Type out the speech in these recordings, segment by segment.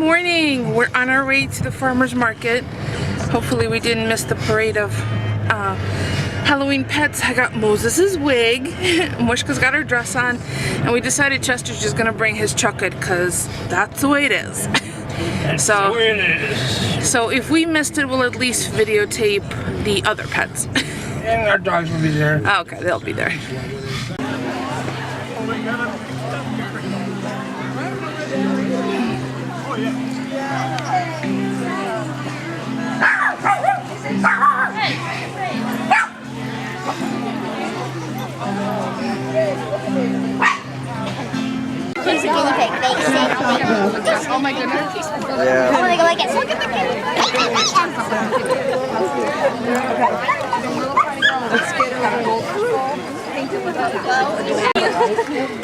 morning. We're on our way to the farmer's market. Hopefully we didn't miss the parade of Halloween pets. I got Moses's wig, Mushka's got her dress on, and we decided Chester's just gonna bring his chucket because that's the way it is. So if we missed it, we'll at least videotape the other pets. And our dogs will be there. Okay, they'll be there. He's a guinea pig. Oh my goodness. Yeah. I want to go like it. Look at the guinea pig. Let's get her a gold.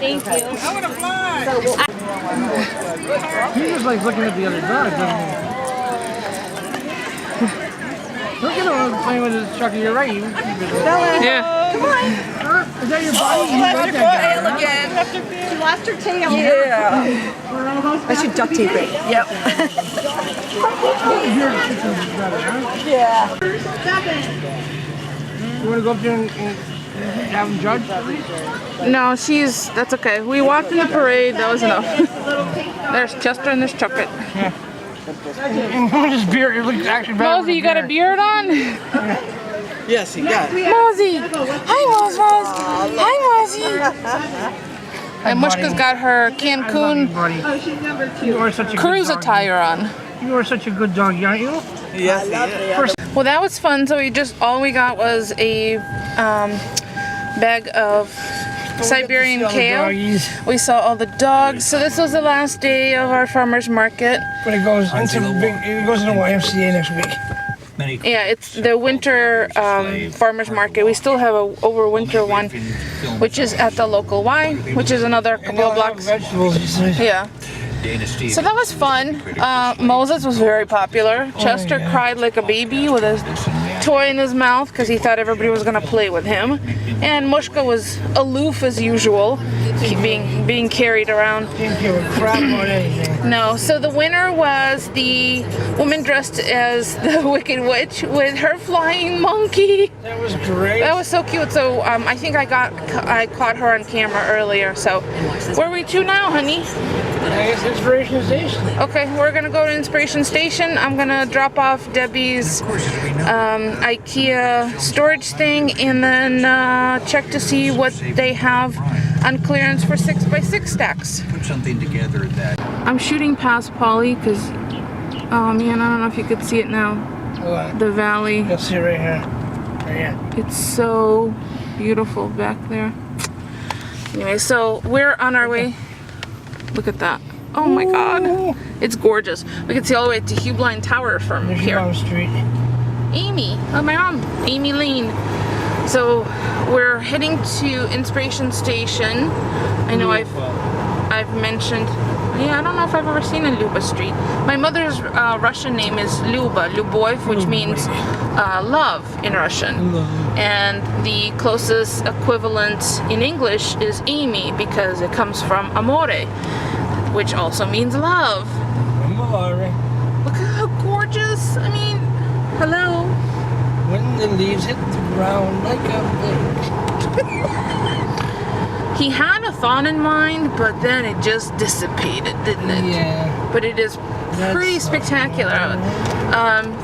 Thank you. I want to fly. He was like looking at the other dog, doesn't he? Look at him playing with his chucky. You're right. Yeah. Come on. Is that your body? She lost her tail again. She lost her tail. Yeah. I should duct tape it. Yep. Yeah. You want to go up there and have him judge? No, that's okay. We walked in the parade, that was enough. There's Chester and there's Chucket. Yeah. And his beard, it looks actually better. Mosey, you got a beard on? Yes, he got it. Mosey! Hi, Mosey! Hi, Mosey! And Mushka's got her Cancun cruise attire on. You are such a good dog, aren't you? Yes, he is. Well, that was fun. So all we got was a bag of Siberian kale. We saw all the dogs. So this was the last day of our farmer's market. But it goes into the YMCA next week. Yeah, it's the winter farmer's market. We still have a overwinter one, which is at the local Y, which is another couple of blocks. Yeah. So that was fun. Moses was very popular. Chester cried like a baby with a toy in his mouth because he thought everybody was going to play with him. And Mushka was aloof as usual, being carried around. Didn't give a crap about anything. No, so the winner was the woman dressed as the Wicked Witch with her flying monkey. That was great. That was so cute. So I think I caught her on camera earlier. So where are we to now, honey? I guess Inspiration Station. Okay, we're gonna go to Inspiration Station. I'm gonna drop off Debbie's IKEA storage thing and then check to see what they have on clearance for 6x6 stacks. Put something together that I'm shooting past Polly because, oh man, I don't know if you could see it now. What? The valley. You'll see right here. Right here. It's so beautiful back there. Anyway, so we're on our way. Look at that. Oh my god. It's gorgeous. We can see all the way to Hubline Tower from There's here. your mom's street. Amy. Oh, my mom. Amy Lane. So we're heading to Inspiration Station. I know I've mentioned, yeah, I don't know if I've ever seen a Luba street. My mother's Russian name is Luba, Lubov, which means love in Russian. And the closest equivalent in English is Amy because it comes from amore, which also means love. Amore. Look at how gorgeous. I mean, hello. When the leaves hit the ground like a book. He had a thought in mind, but then it just dissipated, didn't it? Yeah. But it is pretty spectacular.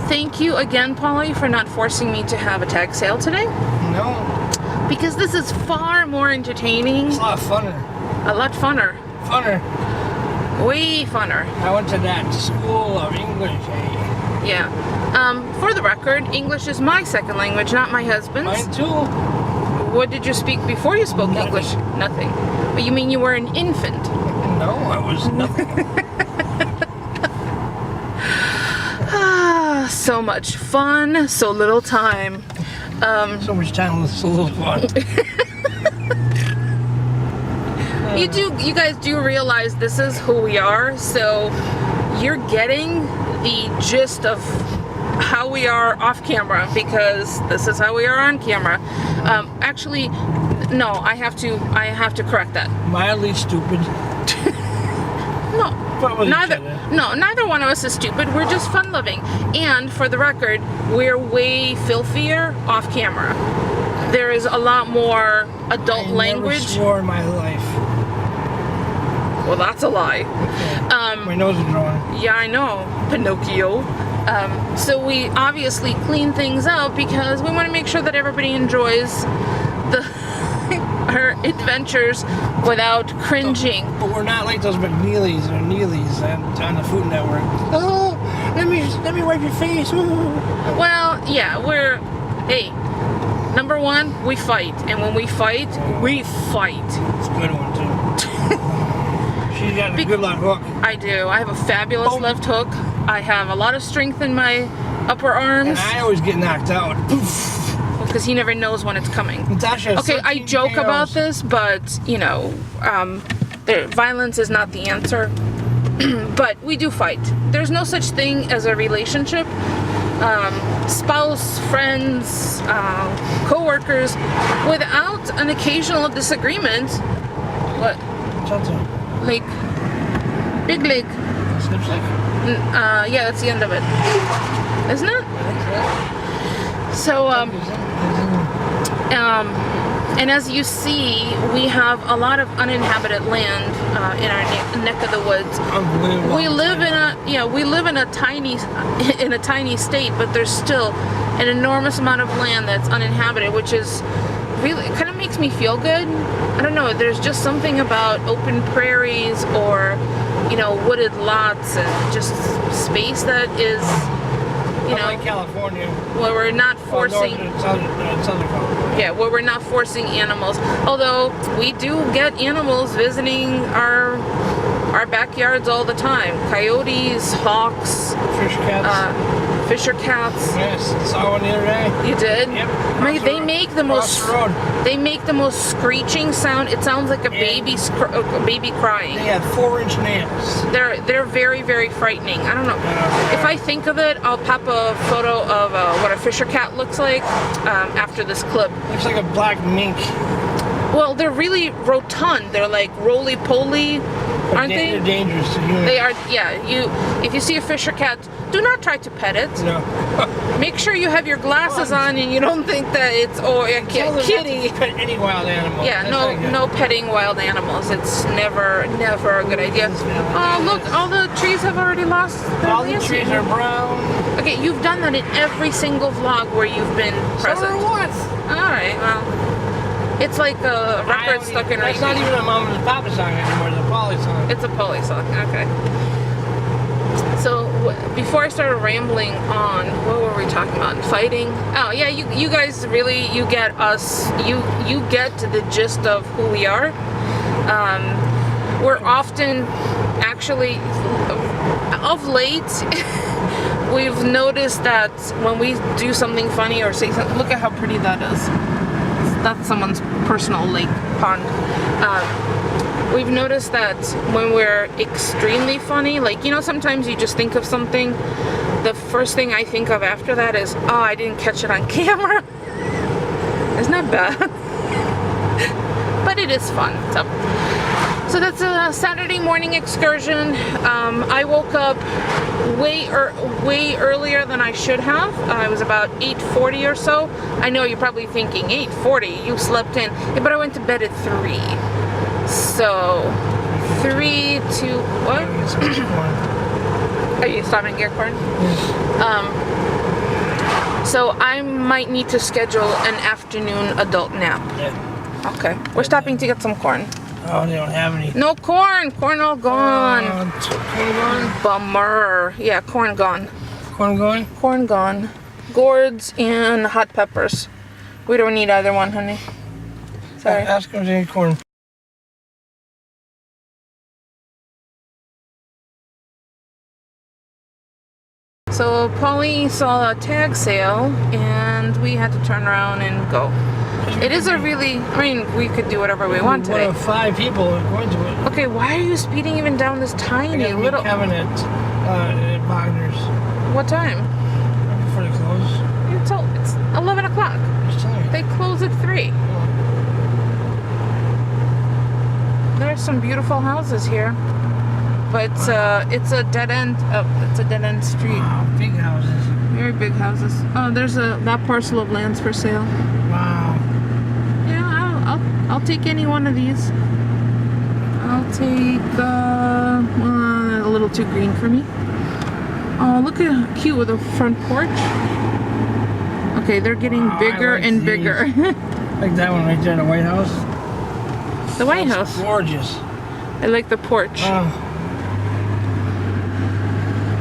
Thank you again, Polly, for not forcing me to have a tag sale today. No. Because this is far more entertaining. It's a lot funner. A lot funner. Funner. Way funner. I went to that school of English, eh? Yeah. For the record, English is my second language, not my husband's. Mine too. What did you speak before you spoke English? Nothing. But you mean you were an infant? No, I was nothing. So much fun, so little time. So much time with so little fun. You guys do realize this is who we are, so you're getting the gist of how we are off camera because this is how we are on camera. Actually, no, I have to correct that. Mildly stupid. No, But with each Neither, other. no, neither one of us is stupid. We're just fun-loving. And for the record, we're way filthier off camera. There is a lot more adult language. Never swore in my life. Well, that's a lie. My nose is drawing. Yeah, I know, Pinocchio. So we obviously clean things out because we want to make sure that everybody enjoys our adventures without cringing. But we're not like those McNeelys or Neelys on the Food Network. Oh, let me wipe your face. Ooh. Well, yeah, hey, number one, we fight. And when we fight, we fight. It's a good one, too. She's got a good left hook. I do. I have a fabulous left hook. I have a lot of strength in my upper arms. And I always get knocked out. Because he never knows when it's coming. Natasha has Okay, I 13 joke KOs. about this, but, you know, violence is not the answer. But we do fight. There's no such thing as a relationship. Spouse, friends, co-workers, without an occasional disagreement. What? Something. Lake. Big lake. Snips like. Yeah, that's the end of it. Isn't it? So, and as you see, we have a lot of uninhabited land in our neck of the woods. Unbelievable. We live in a tiny state, but there's still an enormous amount of land that's uninhabited, which is really, it kind of makes me feel good. I don't know, there's just something about open prairies or, you know, wooded lots and just space that is, you know, like California. where we're not forcing, Southern California. yeah, where we're not forcing animals. Although we do get animals visiting our backyards all the time. Coyotes, hawks, Fish cats. fisher cats. Yes, saw one the other day. You did? Yep. They make the most. They make the most screeching sound. It sounds like a baby crying. They had 4-inch nails. They're very, very frightening. I don't know. If I think of it, I'll pop a photo of what a fisher cat looks like after this clip. Looks like a black mink. Well, they're really rotund. They're like roly-poly, aren't they? They're dangerous to humans. They are, yeah. If you see a fisher cat, do not try to pet it. No. Make sure you have your glasses on and you don't think that it's a kitty. Pet any wild animal. Yeah, no petting wild animals. It's never a good idea. Oh, look, all the trees have already lost their All the leaves. trees are brown. Okay, you've done that in every single vlog where you've been present. So what? All right, well, it's like a record stuck in It's not even a Mama and Papa song anymore. It's a Polly song. It's a Polly song. Okay. So before I started rambling on, what were we talking about? Fighting? Oh yeah, you guys really, you get us. You get the gist of who we are. We're often, actually, of late, we've noticed that when we do something funny or say something, look at how pretty that is. That's someone's personal lake pond. We've noticed that when we're extremely funny, like, you know, sometimes you just think of something, the first thing I think of after that is, oh, I didn't catch it on camera. Isn't that bad? But it is fun. So that's a Saturday morning excursion. I woke up way earlier than I should have. It was about 8:40 or so. I know you're probably thinking, 8:40, you slept in. Yeah, but I went to bed at 3. So 3 to what? Are you stopping to get corn? So I might need to schedule an afternoon adult nap. Yeah. Okay, we're stopping to get some corn. Oh, they don't have any. No corn. Corn all gone. Corn gone? Bummer. Yeah, corn gone. Corn gone? Corn gone. Gourds and hot peppers. We don't need either one, honey. Sorry. Ask them if they need corn. So Polly saw a tag sale and we had to turn around and go. It is a really, I mean, we could do whatever we want today. One of 5 people are going to it. Okay, why are you speeding even down this tiny I gotta little... meet Kevin at Wagner's. What time? Before they close. It's 11 o'clock. Just tell me. They close at 3. There are some beautiful houses here. but it's a dead end. It's a dead end street. Wow, big houses. Very big houses. Oh, there's that parcel of land's for sale. Wow. Yeah, I'll take any one of these. I'll take a little too green for me. Oh, look at how cute with a front porch. Okay, they're getting bigger like and these. bigger. Like that one right there, the White House. The White House. Gorgeous. I like the porch. Oh,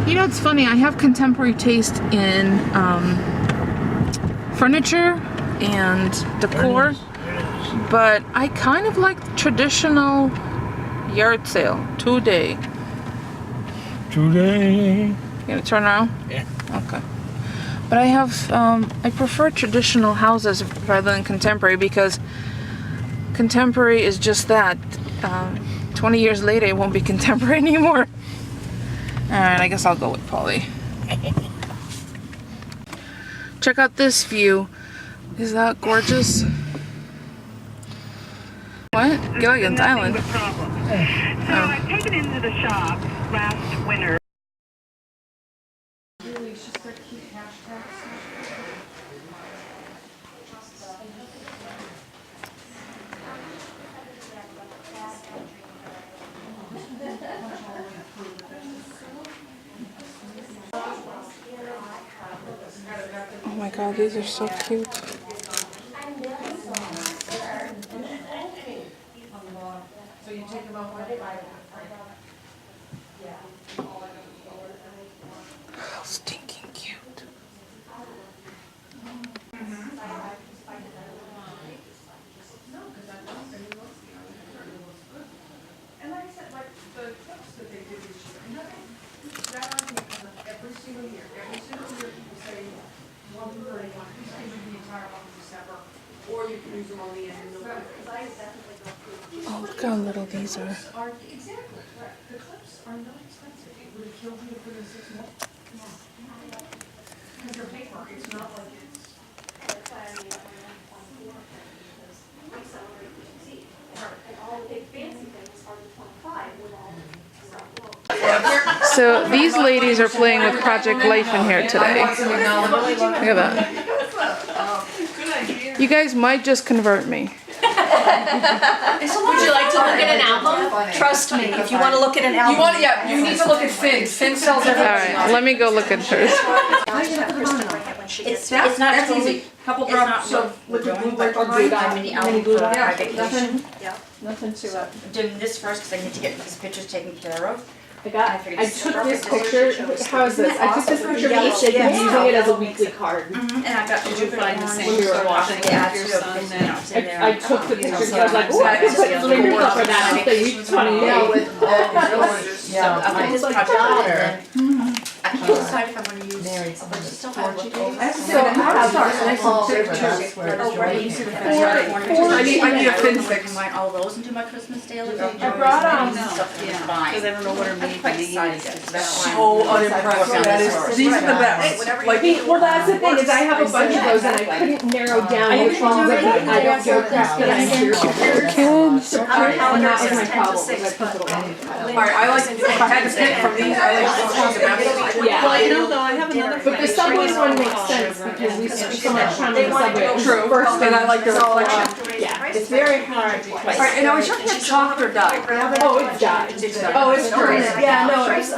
You know, it's funny. I have contemporary taste in furniture and decor, but I kind of like traditional yard sale today. today. You gonna turn around? Yeah. Okay. But I have, I prefer traditional houses rather than contemporary because contemporary is just that. 20 years later, it won't be contemporary anymore. Alright, I guess I'll go with Polly. Check out this view. Is that gorgeous? What? Gilligan's Island. So I've taken into the shop last winter. Oh my god, these are so cute. How stinking cute. And like I said, like the clips that they did this year, and that argument comes up every single year. Every single year people say, 131, please give me the entire month of December, or you can use them on the end of November. Oh, look how little these are. Exactly, right. The clips are not expensive. It would have killed you for the 6 months. Because they're paper, it's not like it's. So these ladies are playing with Project Life in here today. Look at that. You guys might just convert me. Would you like to look at an album? Trust me, if you want to look at an album. You need to look at Finn. Finn sells everything. Alright, let me go look at hers. It's not That's totally. easy. Couple It's drops not of liquid glue but or I'm glue. in the album for my Yeah, vacation. Nothing to it. I'm doing this first because I need to get these pictures taken care of. I figured took it's this perfect. picture, how is this? I took this picture for each day, I'm using it as a weekly card. And I got. Did you find the When we were watching it. Yeah, I took the picture because I was like, oh, I can put fingerprint for that, it's like week 28. So I'll put this project on there. I can't decide if I'm gonna use. But you still have leftovers. So how start? I need a Finn fix. Combine all those into my Christmas daily. I brought stuff to buy. Because I don't know what are made. Quite excited. So unimpressed. That is, these are the best. Like, Well, that's the thing, is I have a bunch of those and I couldn't narrow down which ones I don't give a crap that I'm here for. Kids. And that was my problem, because I put little ones. alright, I like, if I had to pick from these, I like the Yeah. Well, you know, though, I have another But the Subway one makes sense because we spent so much time on the Subway. True, First and I like the reflection. Yeah, it's very hard. Alright, and are we talking about chocolate or dye? Oh, it's dyed. Oh, it's permanent. Yeah, no, it's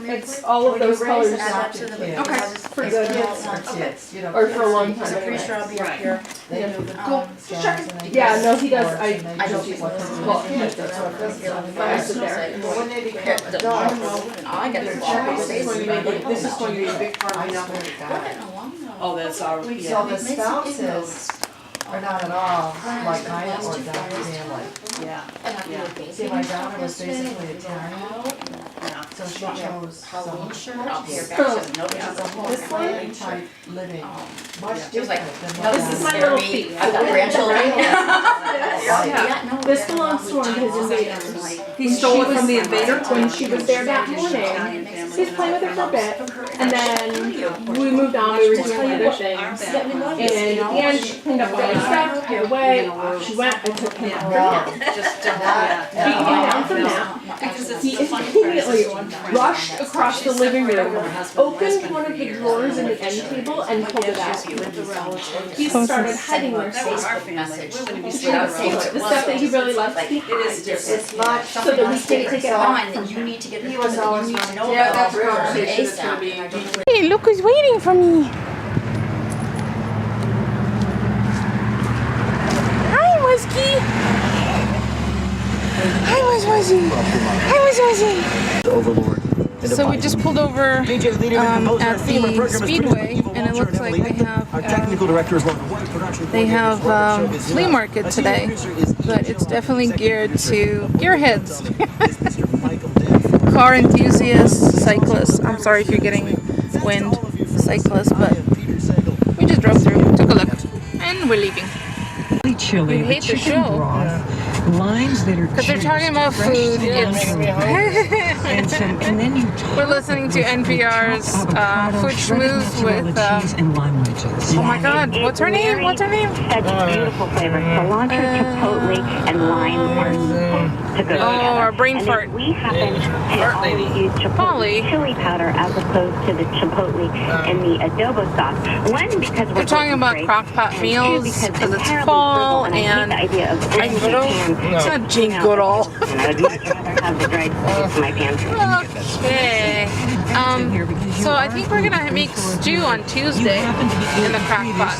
it's all of those colors Add that to the. Okay. for good, Okay. or for a long time. So pretty sure I'll be up here. Yeah, no, he does. I I just don't use use one. one. Well, he does. I sit there. And I got some cherries. This is going to be a big part of my Oh, that's our, So yeah. the spouses are not at all like my or Don's family. Yeah. See, my daughter was basically Italian, so she chose Halloween some, shirt, I'll pay her back, so nobody has a whole. this family type living, much She was like, different than no, what this is my my little little feet. I've got grandchildren. This belongs to one of his invaders. He stole it from the invader? When she was there that morning, he was playing with her for a bit, and then we moved on, we were doing other things. And in the end, she cleaned up all her stuff, put away, she went, I took him out for a nap. He came down from nap. He immediately rushed across the living room, opened one of the drawers in the end table, and pulled it out. He started hiding their stuff. The stuff that he really likes, he hides. It's not So that we can take it off. you need to get the He was always you need to know Yeah, about that's a conversation that's gonna be. Hey, look who's waiting for me. Hi, Wuzzy. Hi, Wuzzy. Hi, Wuzzy. Overlord. So we just pulled over at the Speedway, and it looks like they have Flea Market today, but it's definitely geared to gearheads, car enthusiasts, cyclists. I'm sorry if you're getting wind, cyclists, but we just drove through, took a look, and we're leaving. Chili, We hate the chicken show. broth, limes that are Because they're talking about food. and then you We're listening to NPR's Food Schmooze with, and lime wedges. oh my god, what's her name? What's her name? Such beautiful flavors. Cilantro, chipotle, and lime are to go Oh, our brain and fart. we happen to always use Polly. chipotle chili powder as opposed to the chipotle and the adobo sauce. One, because We're talking about crock pot meals because it's fall, and I hate the idea of Jane Goodall. It's not Jane Goodall. and I would much rather have the dried foods in my pantry. Okay. So I think we're gonna make stew on Tuesday in the crock pot.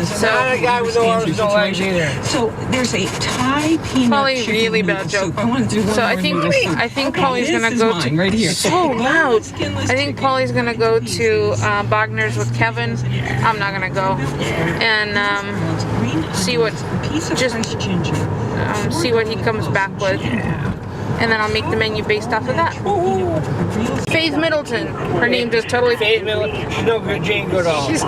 So I'm a guy with no arms, no legs either. So there's a Thai peanut Probably chicken really noodle bad joke. soup. I want to do one So more I think noodle soup. Polly's gonna This go is mine to right here. so loud. I think Polly's gonna go to Bogner's with Kevin. I'm not gonna go, and see what see what he comes back with, and then I'll make the menu based off of that. Faith Middleton, her name just totally. Faith Middleton, she's no good Jane Goodall. It's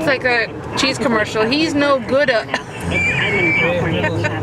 like a cheese commercial. He's no good at. I'm in California.